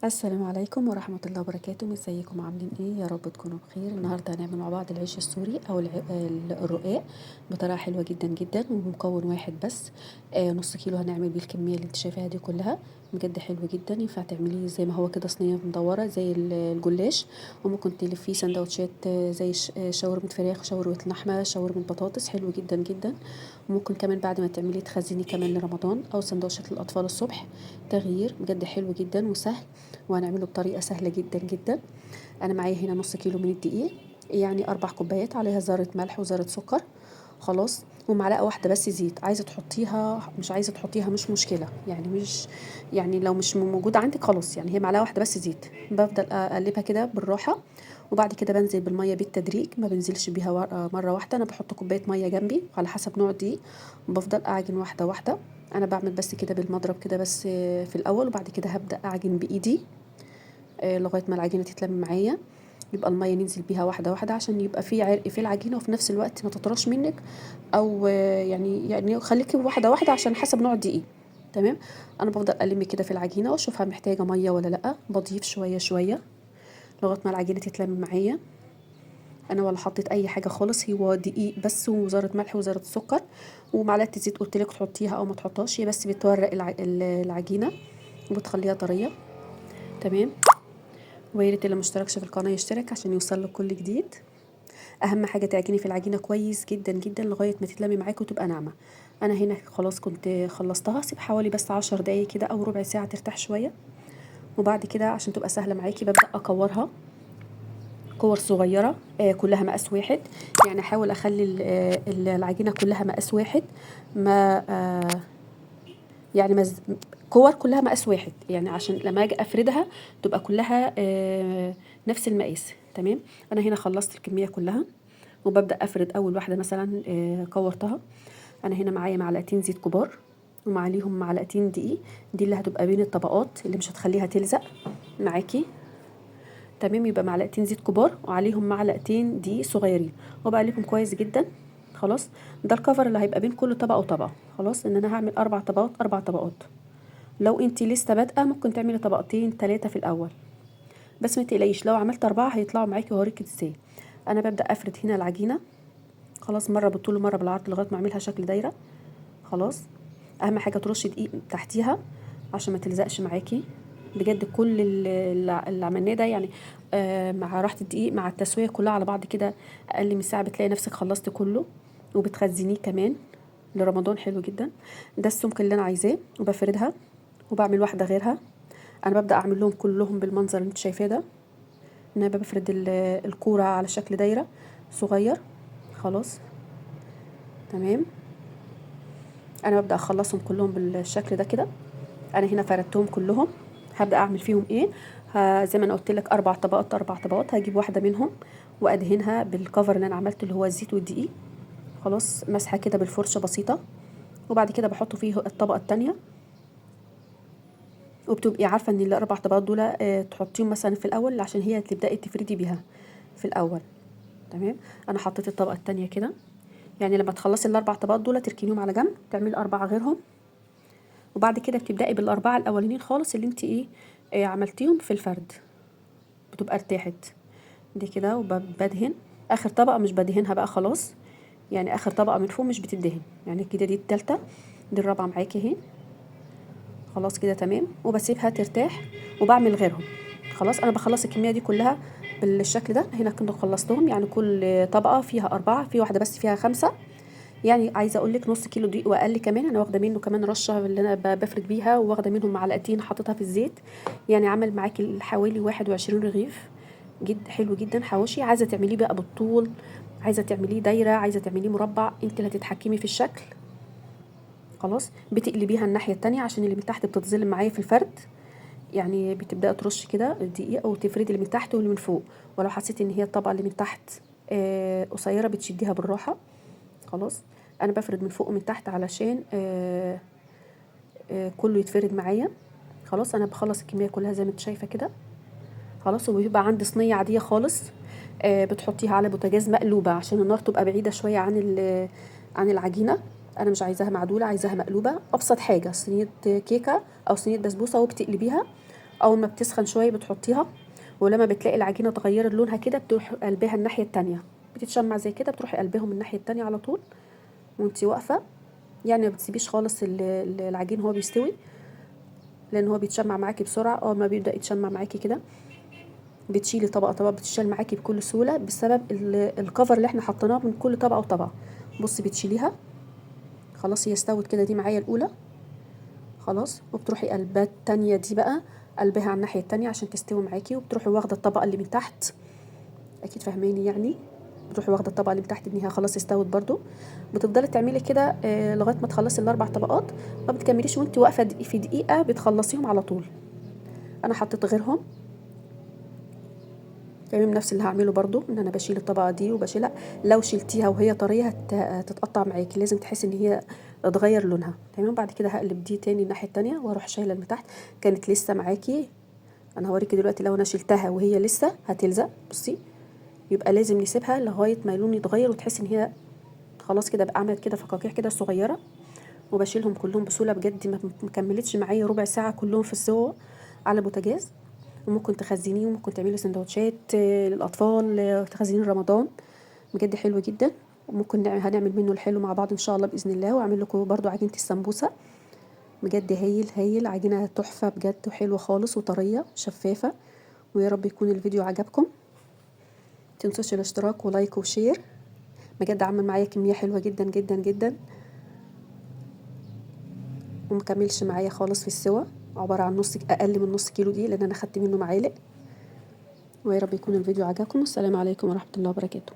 السلام عليكم ورحمة الله وبركاته. ازيكم عاملين ايه؟ يا رب تكونوا بخير. النهارده هنعمل مع بعض العيش السوري او الرقاق بطريقة حلوة جدا جدا وبمكون واحد بس. نص كيلو هنعمل بيه الكمية اللي انت شايفاها دي كلها. بجد حلو جدا، ينفع تعمليه زي ما هو كده صينية مدورة زي الجلاش، وممكن تلفيه سندوتشات زي شاورما فراخ، شاورما لحمة، شاورما بطاطس. حلو جدا جدا. وممكن كمان بعد ما تعمليه تخزنيه كمان لرمضان او سندوتشات للاطفال الصبح. تغيير بجد حلو جدا وسهل، وهنعمله بطريقة سهلة جدا جدا. انا معايا هنا نص كيلو من الدقيق، يعني 4 كوبايات، عليها ذرة ملح وذرة سكر. خلاص. ومعلقة واحدة بس زيت، عايزة تحطيها مش عايزة تحطيها مش مشكلة، يعني مش، يعني لو مش موجودة عندك خلاص، يعني هي معلقة واحدة بس زيت. بفضل اقلبها كده بالراحة، وبعد كده بنزل بالمية بالتدريج، ما بنزلش بيها مرة واحدة. انا بحط كوباية مية جنبي على حسب نوع الدقيق، وبفضل اعجن واحدة واحدة. انا بعمل بس كده بالمضرب كده بس في الاول، وبعد كده هبدأ اعجن بايدي لغايه ما العجينه تتلم معايا. يبقى الميه ننزل بيها واحده واحده عشان يبقى في عرق في العجينه، وفي نفس الوقت ما تطراش منك، او يعني خليكي واحده واحده عشان حسب نوع الدقيق. تمام. انا بفضل الم كده في العجينه واشوفها محتاجه ميه ولا لا، بضيف شويه شويه لغايه ما العجينه تتلم معايا. انا ولا حطيت اي حاجه خالص، هو دقيق بس وذره ملح وذره سكر ومعلقه زيت، قلت لك تحطيها او ما تحطهاش، هي بس بتورق العجينه وبتخليها طريه. تمام. ويا ريت اللي مشتركش في القناه يشترك عشان يوصل كل جديد. اهم حاجه تعجني في العجينه كويس جدا جدا لغايه ما تتلمي معاكي وتبقى ناعمه. انا هنا خلاص كنت خلصتها، سيب حوالي بس 10 دقايق كده او ربع ساعه ترتاح شويه. وبعد كده عشان تبقى سهله معاكي ببدا اكورها كور صغيره، كلها مقاس واحد. يعني احاول اخلي العجينه كلها مقاس واحد. ما يعني كور كلها مقاس واحد، يعني عشان لما اجي افردها تبقى كلها نفس المقاس. تمام. انا هنا خلصت الكميه كلها، وببدا افرد اول واحده مثلا كورتها. انا هنا معايا معلقتين زيت كبار، ومعليهم معلقتين دقيق. دي اللي هتبقى بين الطبقات اللي مش هتخليها تلزق معاكي. تمام. يبقى معلقتين زيت كبار وعليهم معلقتين دقيق صغيرين، وبقلبهم كويس جدا. خلاص. ده الكفر اللي هيبقى بين كل طبقه وطبقه. خلاص، ان انا هعمل 4 طبقات 4 طبقات. لو انتي لسه بادئه ممكن تعملي طبقتين 3 في الاول، بس ما تقلقيش، لو عملت 4 هيطلعوا معاكي وهوريكي ازاي. انا ببدا افرد هنا العجينه، خلاص، مره بالطول ومره بالعرض لغايه ما اعملها شكل دايره. خلاص. اهم حاجه ترشي دقيق تحتيها عشان ما تلزقش معاكي. بجد كل اللي عملناه ده يعني مع راحه الدقيق مع التسويه كلها على بعض كده اقل من ساعه بتلاقي نفسك خلصت كله، وبتخزنيه كمان لرمضان. حلو جدا. ده السمك اللي انا عايزاه، وبفردها وبعمل واحده غيرها. انا ببدا اعمل لهم كلهم بالمنظر اللي انت شايفاه ده، ان انا بفرد الكوره على شكل دايره صغير. خلاص. تمام. انا ببدا اخلصهم كلهم بالشكل ده كده. انا هنا فردتهم كلهم. هبدا اعمل فيهم ايه؟ زي ما انا قلت لك 4 طبقات 4 طبقات. هجيب واحده منهم وادهنها بالكفر اللي انا عملته اللي هو الزيت والدقيق. خلاص، مسحه كده بالفرشه بسيطه. وبعد كده بحط فيه الطبقه التانية، وبتبقي عارفه ان ال4 طبقات دول تحطيهم مثلا في الاول عشان هي تبداي تفردي بيها في الاول. تمام. انا حطيت الطبقه التانية كده، يعني لما تخلصي ال4 طبقات دول تركنيهم على جنب، تعملي 4 غيرهم. وبعد كده بتبدأي بالأربعة الأولانيين خالص اللي انت عملتيهم في الفرد، بتبقى ارتاحت. دي كده. وبدهن آخر طبقة، مش بدهنها بقى خلاص، يعني آخر طبقة من فوق مش بتدهن، يعني كده دي التالتة. دي الرابعة معاكي اهي. خلاص كده تمام، وبسيبها ترتاح وبعمل غيرهم. خلاص. أنا بخلص الكمية دي كلها بالشكل ده. هنا كنت خلصتهم، يعني كل طبقة فيها 4، في واحدة بس فيها 5. يعني عايزه اقول لك نص كيلو دقيق واقل كمان. انا واخده منه كمان رشه اللي انا بفرد بيها، وواخده منهم معلقتين حطيتها في الزيت. يعني عمل معاكي حوالي 21 رغيف. جد حلو جدا. حواوشي عايزه تعمليه بقى بالطول، عايزه تعمليه دايره، عايزه تعمليه مربع، انت اللي هتتحكمي في الشكل. خلاص. بتقلبيها الناحيه التانية عشان اللي من تحت بتتظلم معايا في الفرد. يعني بتبدأ ترش كده الدقيق او تفردي اللي من تحت واللي من فوق. ولو حسيتي ان هي الطبقه اللي من تحت قصيره بتشديها بالراحه. خلاص. انا بفرد من فوق ومن تحت علشان كله يتفرد معايا. خلاص. انا بخلص الكميه كلها زي ما انت شايفه كده. خلاص. وبيبقى عندي صينيه عاديه خالص، بتحطيها على بوتاجاز مقلوبه عشان النار تبقى بعيده شويه عن العجينه. انا مش عايزاها معدوله، عايزاها مقلوبه. ابسط حاجه صينيه كيكه او صينيه بسبوسه وبتقلبيها، اول ما بتسخن شويه بتحطيها، ولما بتلاقي العجينه اتغيرت لونها كده بتروحي قلبها الناحيه التانية، بتتشمع زي كده بتروحي قلبهم الناحيه التانية على طول وانتي واقفه. يعني ما بتسيبيش خالص العجين هو بيستوي، لان هو بيتشمع معاكي بسرعه. اول ما بيبدا يتشمع معاكي كده بتشيلي طبقه طبقه، بتشيل معاكي بكل سهوله بسبب الكفر اللي احنا حطيناه من كل طبقه وطبقه. بصي بتشيليها خلاص، هي استوت كده، دي معايا الاولى خلاص. وبتروحي قلبها التانية دي بقى قلبها على الناحيه التانية عشان تستوي معاكي، وبتروحي واخده الطبقه اللي من تحت، اكيد فاهماني يعني. بتروحي واخده الطبقه اللي من تحت دي، هي خلاص استوت برضو. بتفضلي تعملي كده لغايه ما تخلصي الاربع طبقات. ما بتكمليش وانت واقفه في دقيقه بتخلصيهم على طول. انا حطيت غيرهم تمام، نفس اللي هعمله برضو، ان انا بشيل الطبقه دي وبشيلها. لو شلتيها وهي طريه هتتقطع معاكي، لازم تحسي ان هي اتغير لونها تمام. بعد كده هقلب دي تاني الناحيه التانية واروح شايله اللي تحت كانت لسه معاكي. انا هوريكي دلوقتي لو انا شلتها وهي لسه هتلزق، بصي. يبقى لازم نسيبها لغايه ما اللون يتغير وتحسي ان هي خلاص كده بقى عملت كده فقاقيع كده صغيره. وبشيلهم كلهم بسهوله بجد، ما مكملتش معايا ربع ساعه كلهم في السوا على بوتاجاز. وممكن تخزنيه وممكن تعملي سندوتشات للاطفال، تخزنين رمضان بجد حلو جدا. وممكن هنعمل منه الحلو مع بعض ان شاء الله باذن الله. واعمل لكم برضو عجينه السمبوسه بجد هايل هايل، عجينه تحفه بجد وحلوه خالص وطريه شفافه. ويا رب يكون الفيديو عجبكم، تنسوش الاشتراك ولايك وشير. بجد عمل معايا كميه حلوه جدا جدا جدا، ومكملش معايا خالص في السوا، عباره عن اقل من نص كيلو دي، لان انا خدت منه معالق. ويا رب يكون الفيديو عجبكم. السلام عليكم ورحمه الله وبركاته.